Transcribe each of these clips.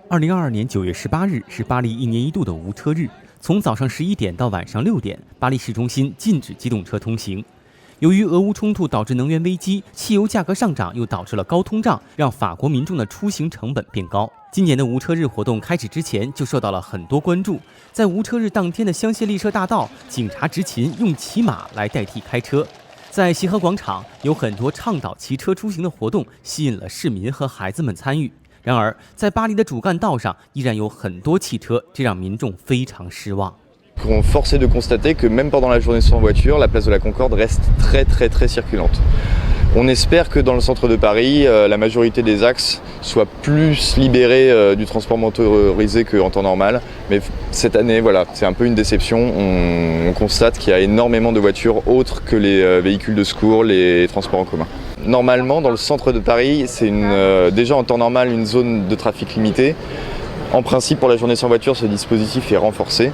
2022年9月18日是巴黎一年一度的无车日，从早上11点到晚上6点，巴黎市中心禁止机动车通行。由于俄乌冲突导致能源危机，汽油价格上涨又导致了高通胀，让法国民众的出行成本变高。今年的无车日活动开始之前就受到了很多关注。在无车日当天的香榭丽舍大道，警察执勤用骑马来代替开车。在协和广场有很多倡导骑车出行的活动，吸引了市民和孩子们参与。然而，在巴黎的主干道上依然有很多汽车，这让民众非常失望。Force est de constater que même pendant la journée sans voiture, la place de la Concorde reste très circulante. On espère que dans le centre de Paris, la majorité des axes soient plus libérés du transport motorisé qu'en temps normal. Mais cette année, voilà, c'est un peu une déception. On constate qu'il y a énormément de voitures autres que les véhicules de secours, les transports en commun. Normalement, dans le centre de Paris, c'est déjà en temps normal une zone de trafic limitée. En principe, pour la journée sans voiture, ce dispositif est renforcé.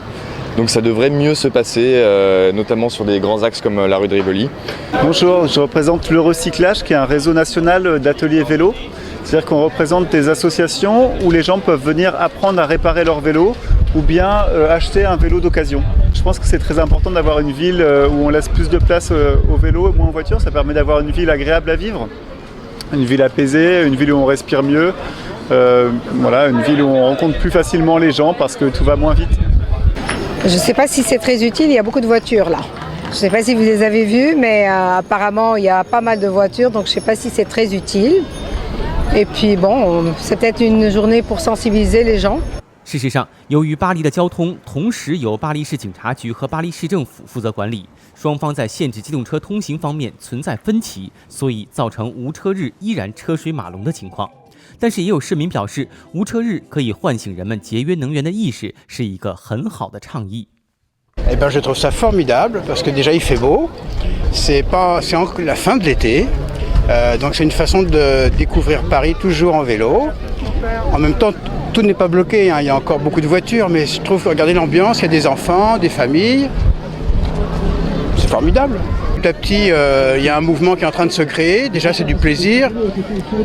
Donc ça devrait mieux se passer, notamment sur des grands axes comme la rue de Rivoli. Bonjour, je représente l'Eurocyclage, qui est un réseau national d'ateliers vélo. C'est-à-dire qu'on représente des associations où les gens peuvent venir apprendre à réparer leur vélo ou bien acheter un vélo d'occasion. Je pense que c'est très important d'avoir une ville où on laisse plus de place au vélo et moins en voiture. Ça permet d'avoir une ville agréable à vivre, une ville apaisée, une ville où on respire mieux, voilà, une ville où on rencontre plus facilement les gens parce que tout va moins vite. Je ne sais pas si c'est très utile, il y a beaucoup de voitures là. Je ne sais pas si vous les avez vues, mais apparemment il y a pas mal de voitures, donc je ne sais pas si c'est très utile. Et puis bon, c'est peut-être une journée pour sensibiliser les gens. 事实上，由于巴黎的交通同时由巴黎市警察局和巴黎市政府负责管理，双方在限制机动车通行方面存在分歧，所以造成无车日依然车水马龙的情况。但是也有市民表示，无车日可以唤醒人们节约能源的意识，是一个很好的倡议。Eh ben, je trouve ça formidable parce que déjà il fait beau, c'est encore la fin de l'été, donc c'est une façon de découvrir Paris toujours en vélo. En même temps, tout n'est pas bloqué, hein. Il y a encore beaucoup de voitures, mais je trouve que regardez l'ambiance, il y a des enfants, des familles, c'est formidable. Petit à petit, il y a un mouvement qui est en train de se créer, déjà c'est du plaisir,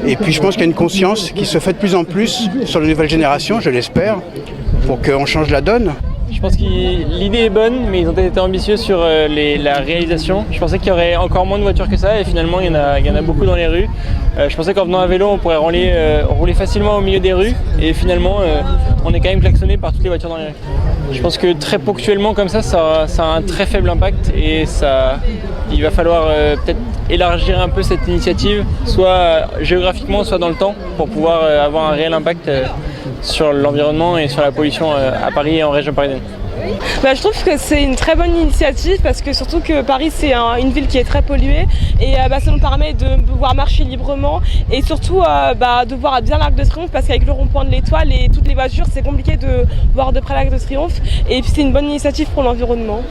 et puis je pense qu'il y a une conscience qui se fait de plus en plus sur les nouvelles générations, je l'espère, pour qu'on change la donne. Je pense que l'idée est bonne, mais ils ont été ambitieux sur la réalisation. Je pensais qu'il y aurait encore moins de voitures que ça, et finalement il y en a beaucoup dans les rues. Je pensais qu'en venant à vélo, on pourrait rouler facilement au milieu des rues, et finalement on est quand même klaxonné par toutes les voitures dans les rues. Je pense que très ponctuellement comme ça a un très faible impact, et il va falloir peut-être élargir un peu cette initiative, soit géographiquement, soit dans le temps, pour pouvoir avoir un réel impact sur l'environnement et sur la pollution à Paris et en région parisienne. Je trouve que c'est une très bonne initiative parce que surtout que Paris c'est une ville qui est très polluée et ça nous permet de pouvoir marcher librement et surtout de voir bien l'Arc de Triomphe parce qu'avec le rond-point de l'Étoile et toutes les voitures c'est compliqué de voir de près l'Arc de Triomphe et puis c'est une bonne initiative pour l'environnement.